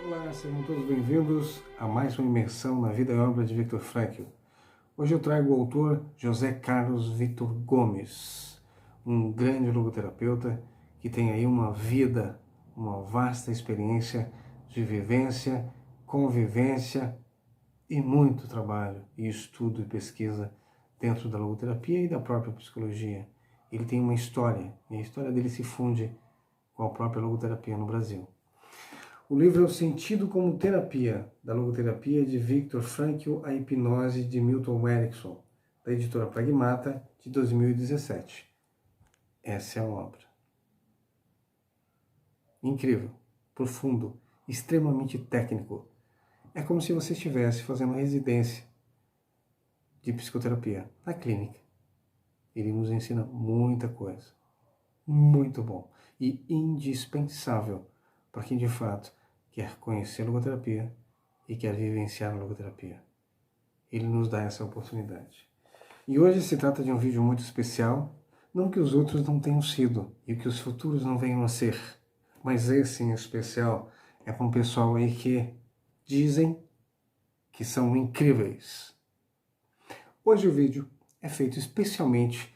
Olá, sejam todos bem-vindos a mais uma imersão na vida e obra de Viktor Frankl. Hoje eu trago o autor José Carlos Vitor Gomes, um grande logoterapeuta que tem aí uma vida, uma vasta experiência de vivência, convivência e muito trabalho e estudo e pesquisa dentro da logoterapia e da própria psicologia. Ele tem uma história e a história dele se funde com a própria logoterapia no Brasil. O livro é O Sentido como Terapia, da Logoterapia de Viktor Frankl, a Hipnose de Milton Erickson, da editora Pragmata, de 2017. Essa é a obra. Incrível, profundo, extremamente técnico. É como se você estivesse fazendo residência de psicoterapia na clínica. Ele nos ensina muita coisa. Muito bom e indispensável para quem de fato quer conhecer a logoterapia e quer vivenciar a logoterapia. Ele nos dá essa oportunidade. E hoje se trata de um vídeo muito especial, não que os outros não tenham sido e que os futuros não venham a ser, mas esse em especial é para um pessoal aí que dizem que são incríveis. Hoje o vídeo é feito especialmente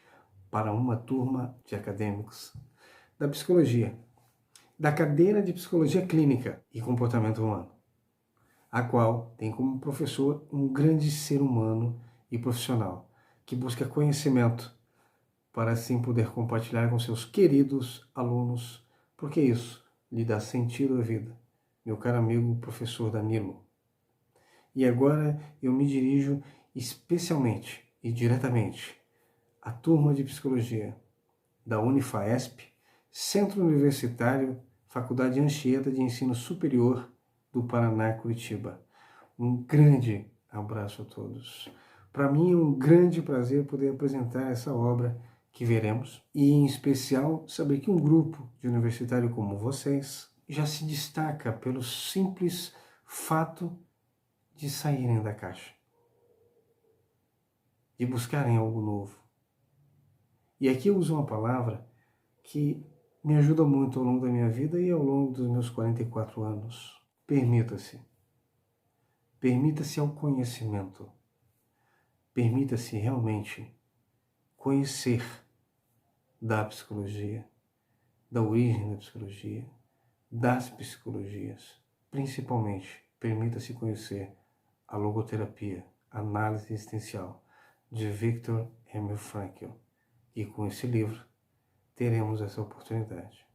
para uma turma de acadêmicos da psicologia, da cadeira de Psicologia Clínica e Comportamento Humano, a qual tem como professor um grande ser humano e profissional que busca conhecimento para assim poder compartilhar com seus queridos alunos, porque isso lhe dá sentido à vida. Meu caro amigo, professor Danilo. E agora eu me dirijo especialmente e diretamente à turma de Psicologia da Unifaesp, Centro Universitário, Faculdade Anchieta de Ensino Superior do Paraná, Curitiba. Um grande abraço a todos. Para mim é um grande prazer poder apresentar essa obra que veremos e, em especial, saber que um grupo de universitário como vocês já se destaca pelo simples fato de saírem da caixa, de buscarem algo novo. E aqui eu uso uma palavra que me ajuda muito ao longo da minha vida e ao longo dos meus 44 anos. Permita-se. Permita-se ao conhecimento. Permita-se realmente conhecer da psicologia, da origem da psicologia, das psicologias. Principalmente, permita-se conhecer a logoterapia, análise existencial, de Viktor Emil Frankl. E com esse livro, teremos essa oportunidade.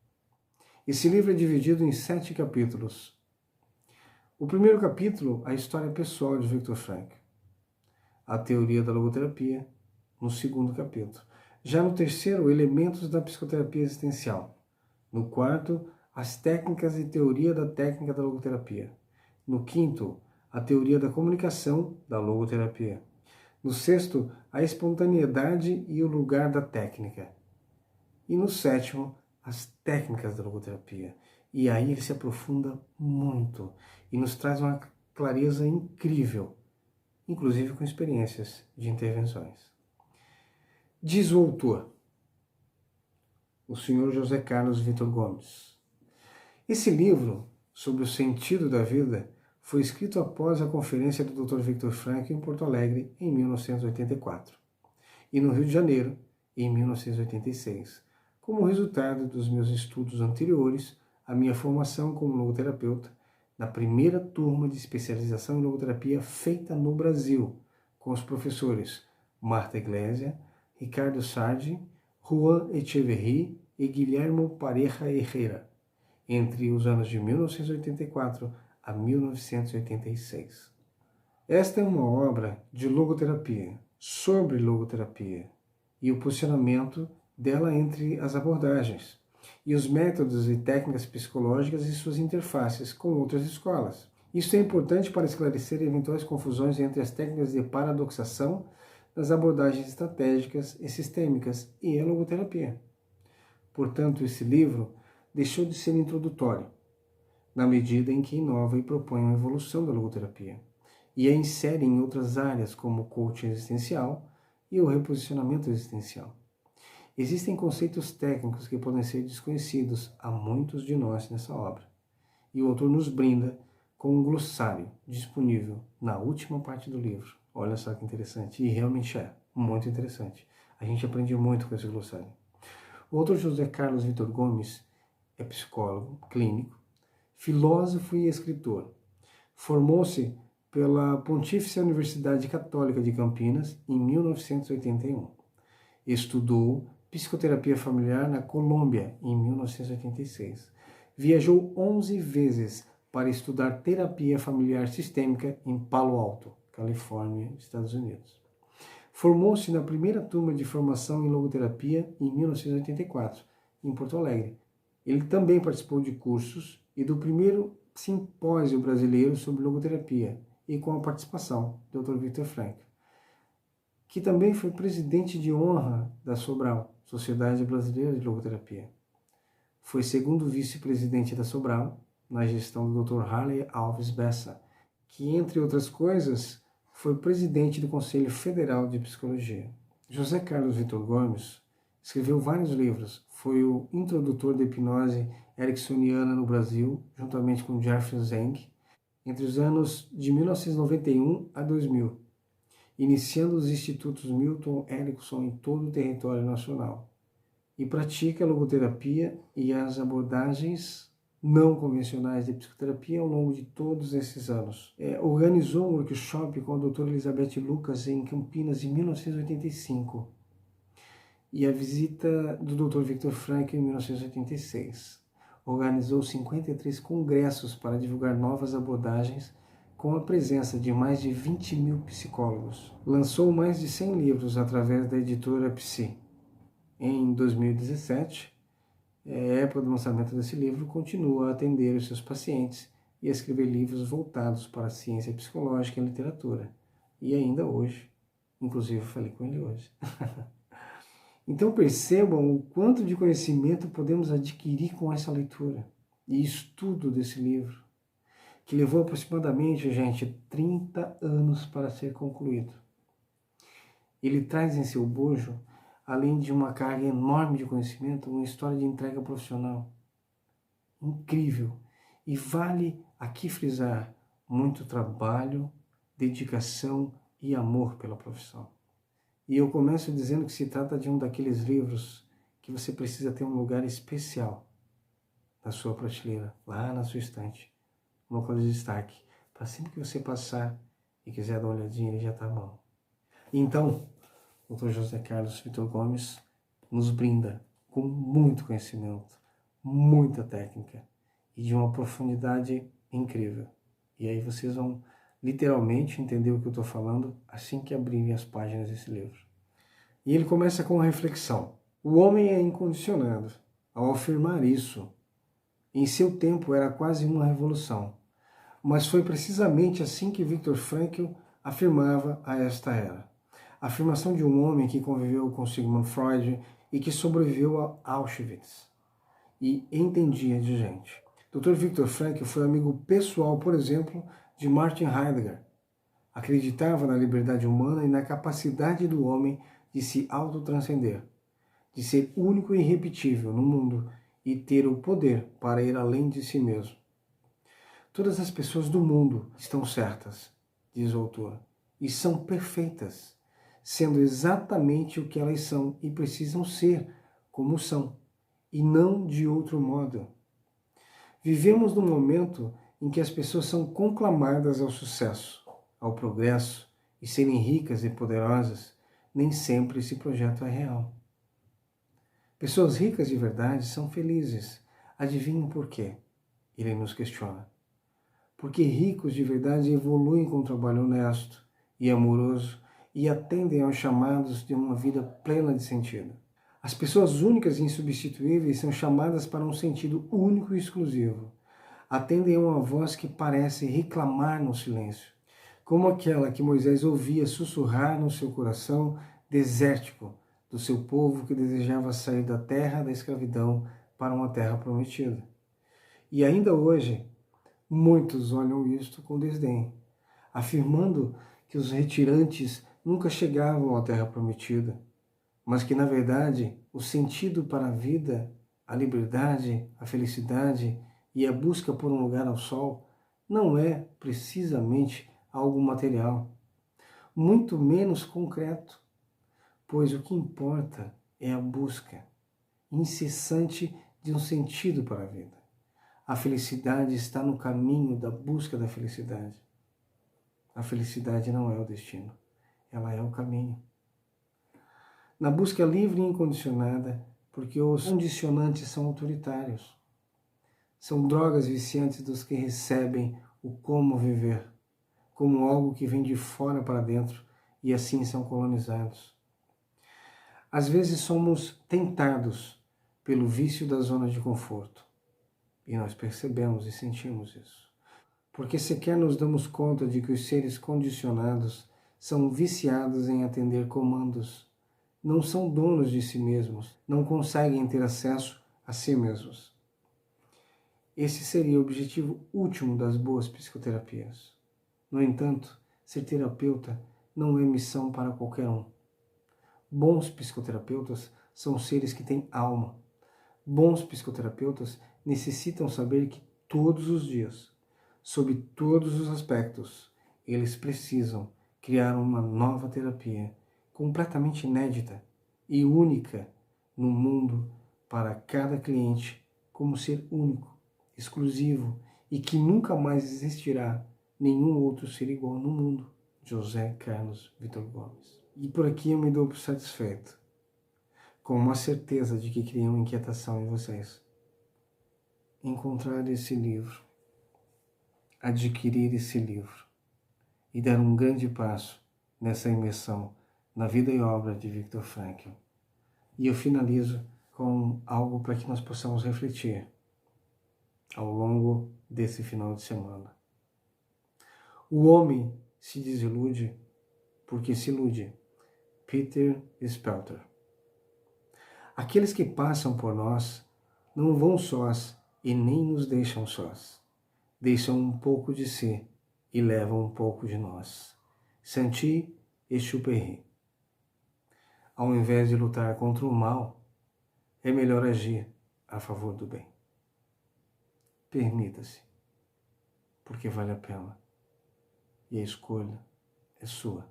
Esse livro é dividido em 7 capítulos. O primeiro capítulo, a história pessoal de Viktor Frankl, a teoria da logoterapia, no segundo capítulo. Já no terceiro, elementos da psicoterapia existencial. No quarto, as técnicas e teoria da técnica da logoterapia. No quinto, a teoria da comunicação da logoterapia. No sexto, a espontaneidade e o lugar da técnica. E no sétimo, as técnicas da logoterapia. E aí ele se aprofunda muito e nos traz uma clareza incrível, inclusive com experiências de intervenções. Diz o autor, o senhor José Carlos Vitor Gomes. Esse livro, sobre o sentido da vida, foi escrito após a conferência do Dr. Viktor Frankl em Porto Alegre, em 1984, e no Rio de Janeiro, em 1986. Como resultado dos meus estudos anteriores, a minha formação como logoterapeuta, na primeira turma de especialização em logoterapia feita no Brasil, com os professores Marta Iglesia, Ricardo Sardi, Juan Echeverri e Guilhermo Pareja Herrera, entre os anos de 1984 a 1986. Esta é uma obra de logoterapia, sobre logoterapia, e o posicionamento dela entre as abordagens, e os métodos e técnicas psicológicas e suas interfaces com outras escolas. Isso é importante para esclarecer eventuais confusões entre as técnicas de paradoxação das abordagens estratégicas e sistêmicas e a logoterapia. Portanto, esse livro deixou de ser introdutório, na medida em que inova e propõe uma evolução da logoterapia, e a insere em outras áreas como o coaching existencial e o reposicionamento existencial. Existem conceitos técnicos que podem ser desconhecidos a muitos de nós nessa obra, e o autor nos brinda com um glossário disponível na última parte do livro. Olha só que interessante, e realmente é muito interessante. A gente aprende muito com esse glossário. O autor José Carlos Vitor Gomes é psicólogo clínico, filósofo e escritor. Formou-se pela Pontifícia Universidade Católica de Campinas em 1981. Estudou psicoterapia familiar na Colômbia em 1986. Viajou 11 vezes para estudar terapia familiar sistêmica em Palo Alto, Califórnia, Estados Unidos. Formou-se na primeira turma de formação em logoterapia em 1984, em Porto Alegre. Ele também participou de cursos e do primeiro simpósio brasileiro sobre logoterapia, e com a participação do Dr. Viktor Frankl, que também foi presidente de honra da Sobral, Sociedade Brasileira de Logoterapia. Foi segundo vice-presidente da Sobral, na gestão do Dr. Harley Alves Bessa, que, entre outras coisas, foi presidente do Conselho Federal de Psicologia. José Carlos Vitor Gomes escreveu vários livros. Foi o introdutor da hipnose ericksoniana no Brasil, juntamente com Jeffrey Zeng, entre os anos de 1991 a 2000, iniciando os institutos Milton Erickson em todo o território nacional. E pratica a logoterapia e as abordagens não convencionais de psicoterapia ao longo de todos esses anos. Organizou um workshop com a doutora Elizabeth Lucas em Campinas em 1985 e a visita do Dr. Viktor Frankl em 1986. Organizou 53 congressos para divulgar novas abordagens com a presença de mais de 20 mil psicólogos. Lançou mais de 100 livros através da editora Psi. Em 2017, época do lançamento desse livro, continua a atender os seus pacientes e a escrever livros voltados para a ciência psicológica e a literatura. E ainda hoje, inclusive eu falei com ele hoje. Então percebam o quanto de conhecimento podemos adquirir com essa leitura e estudo desse livro, que levou aproximadamente, gente, 30 anos para ser concluído. Ele traz em seu bojo, além de uma carga enorme de conhecimento, uma história de entrega profissional incrível. E vale aqui frisar muito trabalho, dedicação e amor pela profissão. E eu começo dizendo que se trata de um daqueles livros que você precisa ter um lugar especial na sua prateleira, lá na sua estante, uma coisa de destaque, para sempre que você passar e quiser dar uma olhadinha, ele já está à mão. Então, o Dr. José Carlos Vitor Gomes nos brinda com muito conhecimento, muita técnica e de uma profundidade incrível. E aí vocês vão literalmente entender o que eu estou falando assim que abrirem as páginas desse livro. E ele começa com uma reflexão. O homem é incondicionado. Ao afirmar isso, em seu tempo era quase uma revolução. Mas foi precisamente assim que Viktor Frankl afirmava a esta era. A afirmação de um homem que conviveu com Sigmund Freud e que sobreviveu a Auschwitz e entendia de gente. Dr. Viktor Frankl foi amigo pessoal, por exemplo, de Martin Heidegger. Acreditava na liberdade humana e na capacidade do homem de se autotranscender, de ser único e irrepetível no mundo e ter o poder para ir além de si mesmo. Todas as pessoas do mundo estão certas, diz o autor, e são perfeitas, sendo exatamente o que elas são e precisam ser como são, e não de outro modo. Vivemos num momento em que as pessoas são conclamadas ao sucesso, ao progresso e serem ricas e poderosas. Nem sempre esse projeto é real. Pessoas ricas de verdade são felizes. Adivinhem por quê? Ele nos questiona. Porque ricos de verdade evoluem com um trabalho honesto e amoroso e atendem aos chamados de uma vida plena de sentido. As pessoas únicas e insubstituíveis são chamadas para um sentido único e exclusivo. Atendem a uma voz que parece reclamar no silêncio, como aquela que Moisés ouvia sussurrar no seu coração desértico do seu povo que desejava sair da terra da escravidão para uma terra prometida. E ainda hoje, muitos olham isto com desdém, afirmando que os retirantes nunca chegavam à terra prometida, mas que, na verdade, o sentido para a vida, a liberdade, a felicidade e a busca por um lugar ao sol não é precisamente algo material, muito menos concreto, pois o que importa é a busca incessante de um sentido para a vida. A felicidade está no caminho da busca da felicidade. A felicidade não é o destino, ela é o caminho. Na busca livre e incondicionada, porque os condicionantes são autoritários. São drogas viciantes dos que recebem o como viver, como algo que vem de fora para dentro e assim são colonizados. Às vezes somos tentados pelo vício da zona de conforto e nós percebemos e sentimos isso. Porque sequer nos damos conta de que os seres condicionados são viciados em atender comandos, não são donos de si mesmos, não conseguem ter acesso a si mesmos. Esse seria o objetivo último das boas psicoterapias. No entanto, ser terapeuta não é missão para qualquer um. Bons psicoterapeutas são seres que têm alma. Bons psicoterapeutas necessitam saber que todos os dias, sob todos os aspectos, eles precisam criar uma nova terapia completamente inédita e única no mundo para cada cliente como ser único, exclusivo e que nunca mais existirá nenhum outro ser igual no mundo. José Carlos Vitor Gomes. E por aqui eu me dou por satisfeito, com uma certeza de que criei uma inquietação em vocês. Encontrar esse livro, adquirir esse livro e dar um grande passo nessa imersão na vida e obra de Viktor Frankl. E eu finalizo com algo para que nós possamos refletir ao longo desse final de semana. O homem se desilude porque se ilude. Peter Spelter. Aqueles que passam por nós não vão sós e nem nos deixam sós. Deixam um pouco de si e levam um pouco de nós. Saint-Exupéry. Ao invés de lutar contra o mal, é melhor agir a favor do bem. Permita-se, porque vale a pena. E a escolha é sua,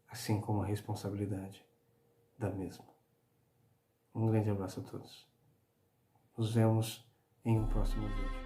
assim como a responsabilidade da mesma. Um grande abraço a todos. Nos vemos em um próximo vídeo.